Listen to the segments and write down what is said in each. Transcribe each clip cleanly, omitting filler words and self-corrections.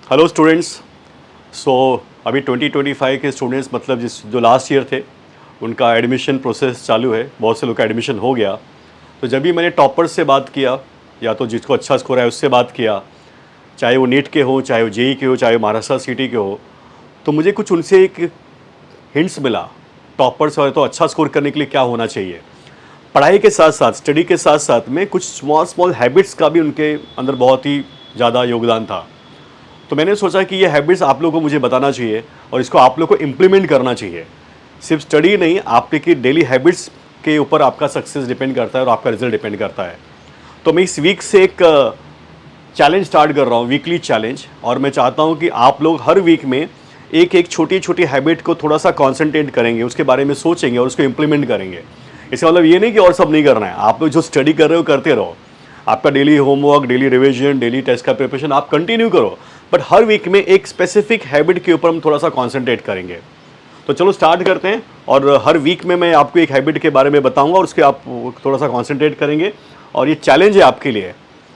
Hello students. सो अभी 2025 के students मतलब जो लास्ट ईयर थे उनका एडमिशन प्रोसेस चालू है। बहुत से लोग का एडमिशन हो गया। तो जब भी मैंने टॉपर्स से बात किया या तो जिसको अच्छा स्कोर है उससे बात किया, चाहे वो नीट के हो, चाहे वो जेई के हो, चाहे वो महाराष्ट्र सिटी के हो, तो मुझे कुछ उनसे एक हिंट्स मिला टॉपर्स है तो अच्छा स्कोर करने के लिए क्या होना चाहिए। पढ़ाई के साथ साथ, स्टडी के साथ साथ में कुछ स्मॉल स्मॉल हैबिट्स का भी उनके अंदर बहुत ही ज़्यादा योगदान था। तो मैंने सोचा कि ये हैबिट्स आप लोगों को मुझे बताना चाहिए और इसको आप लोगों को इम्प्लीमेंट करना चाहिए। सिर्फ स्टडी नहीं, आपके डेली हैबिट्स के ऊपर आपका सक्सेस डिपेंड करता है और आपका रिजल्ट डिपेंड करता है। तो मैं इस वीक से एक चैलेंज स्टार्ट कर रहा हूँ, वीकली चैलेंज, और मैं चाहता हूँ कि आप लोग हर वीक में एक एक छोटी छोटी हैबिट को थोड़ा सा कॉन्सेंट्रेट करेंगे, उसके बारे में सोचेंगे और उसको इम्प्लीमेंट करेंगे। इसका मतलब ये नहीं कि और सब नहीं करना है, आप लोग जो स्टडी कर रहे हो करते रहो। आपका daily homework, daily revision, daily test का प्रिपरेशन आप कंटिन्यू करो, बट हर वीक में एक स्पेसिफिक हैबिट के ऊपर हम थोड़ा सा कॉन्सेंट्रेट करेंगे। तो चलो स्टार्ट करते हैं, और हर वीक में मैं आपको एक हैबिट के बारे में बताऊंगा और उसके आप थोड़ा सा कॉन्सेंट्रेट करेंगे। और ये चैलेंज है आपके लिए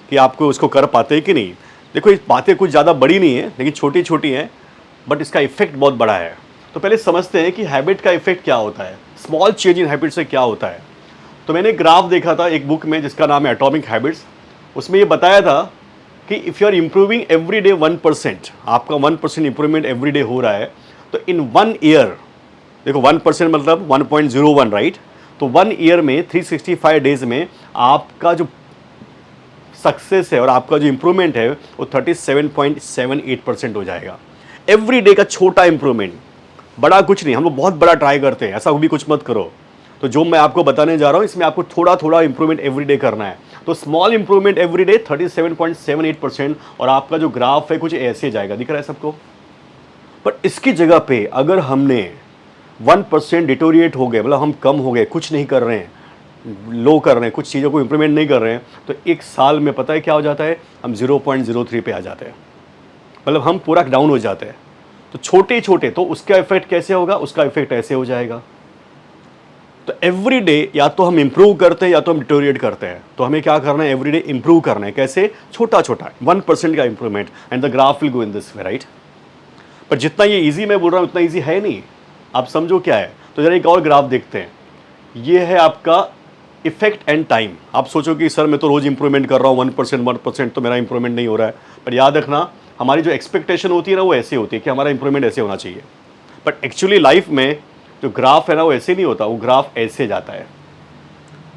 कि आपको उसको कर पाते हैं कि नहीं। देखो, ये बातें कुछ ज़्यादा बड़ी नहीं है लेकिन छोटी छोटी हैं, बट इसका इफेक्ट बहुत बड़ा है। तो पहले समझते हैं कि हैबिट का इफेक्ट क्या होता है, स्मॉल चेंज इन हैबिट से क्या होता है। तो मैंने ग्राफ देखा था एक बुक में जिसका नाम है एटॉमिक हैबिट्स। उसमें ये बताया था कि if you are improving every day 1%, आपका 1% इंप्रूवमेंट एवरी डे हो रहा है, तो इन 1 ईयर, देखो 1% मतलब 1.01, राइट। तो 1 ईयर में 365 डेज में आपका जो सक्सेस है और आपका जो इंप्रूवमेंट है वो 37.78% हो जाएगा। एवरी डे का छोटा इंप्रूवमेंट, बड़ा कुछ नहीं। हम लोग बहुत बड़ा ट्राई करते हैं, ऐसा भी कुछ मत करो। तो जो मैं आपको बताने जा रहा हूँ इसमें आपको थोड़ा थोड़ा इंप्रूवमेंट एवरी डे करना है। तो स्मॉल इंप्रूवमेंट एवरी डे 37.78%, और आपका जो ग्राफ है कुछ ऐसे जाएगा, दिख रहा है सबको। बट इसकी जगह पे अगर हमने 1% डिटोरिएट हो गए, मतलब हम कम हो गए, कुछ नहीं कर रहे हैं, लो कर रहे हैं, कुछ चीज़ों को इंप्रूवमेंट नहीं कर रहे हैं, तो एक साल में पता है क्या हो जाता है, हम 0.03 पे आ जाते हैं, मतलब हम पूरा डाउन हो जाते हैं। तो छोटे छोटे, तो उसका इफेक्ट कैसे होगा, उसका इफेक्ट ऐसे हो जाएगा। तो एवरी डे या तो हम इंप्रूव करते हैं या तो हम डिटोरिएट करते हैं। तो हमें क्या करना है, एवरी डे इंप्रूव करना है। कैसे? छोटा छोटा 1% का improvement, and the graph will go in this way, right. पर जितना ये इजी मैं बोल रहा हूँ उतना इजी है नहीं। आप समझो क्या है। तो जरा एक और ग्राफ देखते हैं। ये है आपका इफेक्ट एंड टाइम। आप सोचो कि सर मैं तो रोज इंप्रूवमेंट कर रहा हूँ 1% तो मेरा इंप्रूवमेंट नहीं हो रहा है। पर याद रखना, हमारी जो एक्सपेक्टेशन होती है ना वो ऐसी होती है कि हमारा इंप्रूवमेंट ऐसे होना चाहिए। बट एक्चुअली लाइफ में जो ग्राफ है ना वो ऐसे नहीं होता, वो ग्राफ ऐसे जाता है।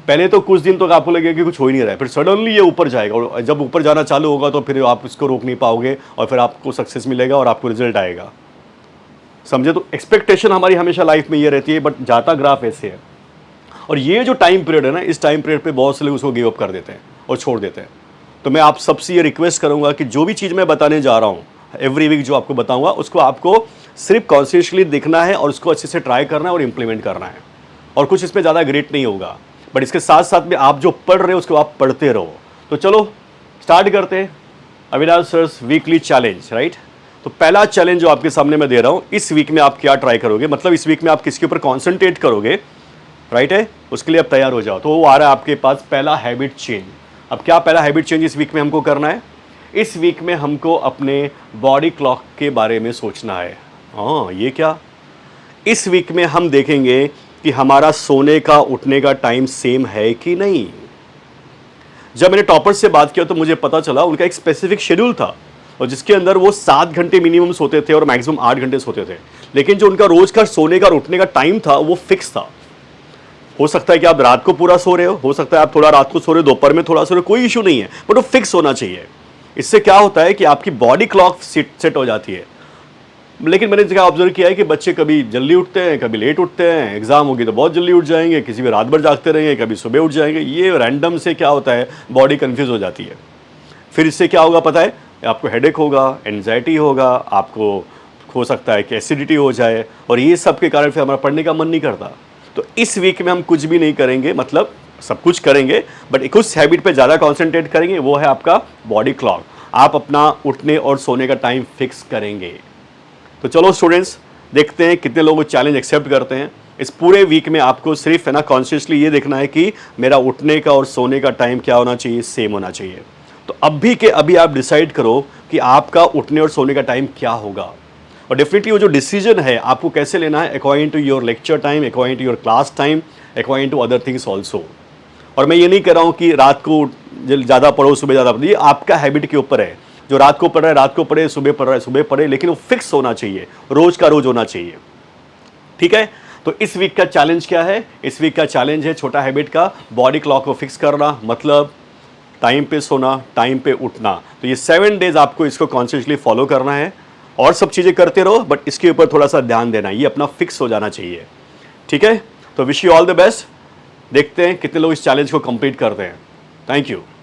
पहले तो कुछ दिन तो आपको लगेगा कि कुछ हो ही नहीं रहा है, फिर सडनली ये ऊपर जाएगा, और जब ऊपर जाना चालू होगा तो फिर आप इसको रोक नहीं पाओगे और फिर आपको सक्सेस मिलेगा और आपको रिजल्ट आएगा। समझे? तो एक्सपेक्टेशन हमारी हमेशा लाइफ में ये रहती है, बट जाता ग्राफ ऐसे है। और ये जो टाइम पीरियड है ना, इस टाइम पीरियड पे बहुत से लोग उसको गिव अप कर देते हैं और छोड़ देते हैं। तो मैं आप सबसे ये रिक्वेस्ट करूंगा कि जो भी चीज़ मैं बताने जा रहा हूँ एवरी वीक, जो आपको बताऊंगा उसको आपको सिर्फ कॉन्शियसली देखना है और उसको अच्छे से ट्राई करना है और इंप्लीमेंट करना है। और कुछ इसमें ज़्यादा ग्रेट नहीं होगा, बट इसके साथ साथ में आप जो पढ़ रहे हो उसको आप पढ़ते रहो। तो चलो स्टार्ट करते हैं Avinash sir's weekly challenge, right. तो पहला चैलेंज जो आपके सामने मैं दे रहा हूँ, इस वीक में आप क्या ट्राई करोगे, मतलब इस वीक में आप किसके ऊपर कॉन्सेंट्रेट करोगे, राइट है, उसके लिए आप तैयार हो जाओ। तो वो आ रहा है आपके पास, पहला हैबिट चेंज। अब क्या पहला हैबिट चेंज इस वीक में हमको करना है? इस वीक में हमको अपने बॉडी क्लॉक के बारे में सोचना है। हाँ, ये क्या? इस वीक में हम देखेंगे कि हमारा सोने का उठने का टाइम सेम है कि नहीं। जब मैंने टॉपर से बात किया तो मुझे पता चला उनका एक स्पेसिफिक शेड्यूल था, और जिसके अंदर वो 7 घंटे मिनिमम सोते थे और मैक्सिमम 8 घंटे सोते थे। लेकिन जो उनका रोज का सोने का और उठने का टाइम था वो फिक्स था। हो सकता है कि आप रात को पूरा सो रहे हो सकता है आप थोड़ा रात को सो रहे हो, दोपहर में थोड़ा सो रहे हो, कोई इशू नहीं है, बट वो फिक्स होना चाहिए। इससे क्या होता है कि आपकी बॉडी क्लॉक सेट हो जाती है। लेकिन मैंने क्या ऑब्जर्व किया है कि बच्चे कभी जल्दी उठते हैं, कभी लेट उठते हैं। एग्जाम होगी तो बहुत जल्दी उठ जाएंगे, किसी भी रात भर जागते रहेंगे, कभी सुबह उठ जाएंगे। ये रैंडम से क्या होता है, बॉडी कंफ्यूज हो जाती है। फिर इससे क्या होगा पता है, आपको हेडेक होगा, एंजाइटी होगा, आपको हो सकता है कि एसिडिटी हो जाए, और ये सब के कारण फिर हमारा पढ़ने का मन नहीं करता। तो इस वीक में हम कुछ भी नहीं करेंगे, मतलब सब कुछ करेंगे बट कुछ हैबिट पे ज़्यादा कॉन्सेंट्रेट करेंगे, वो है आपका बॉडी क्लॉक। आप अपना उठने और सोने का टाइम फिक्स करेंगे। तो चलो स्टूडेंट्स, देखते हैं कितने लोग चैलेंज एक्सेप्ट करते हैं। इस पूरे वीक में आपको सिर्फ है ना कॉन्शियसली ये देखना है कि मेरा उठने का और सोने का टाइम क्या होना चाहिए, सेम होना चाहिए। तो अभी के अभी आप डिसाइड करो कि आपका उठने और सोने का टाइम क्या होगा। और डेफिनेटली वो जो डिसीजन है आपको कैसे लेना है, according to your lecture time, according to your class time, according to other things also. और मैं ये नहीं कह रहा हूँ कि रात को ज़्यादा पढ़ो सुबह ज़्यादा पढ़ो, ये आपका हैबिट के ऊपर है। जो रात को पढ़ रहा है रात को पढ़े, सुबह पढ़ रहा है सुबह पढ़े, लेकिन वो फिक्स होना चाहिए, रोज का रोज होना चाहिए। ठीक है, तो इस वीक का चैलेंज क्या है? इस वीक का चैलेंज है छोटा हैबिट का, बॉडी क्लॉक को फिक्स करना, मतलब टाइम पे सोना, टाइम पे उठना। तो ये 7 डेज आपको इसको कॉन्शियसली फॉलो करना है, और सब चीज़ें करते रहो बट इसके ऊपर थोड़ा सा ध्यान देना, ये अपना फिक्स हो जाना चाहिए। ठीक है, तो wish you all the best. देखते हैं कितने लोग इस चैलेंज को कंप्लीट करते हैं। Thank you.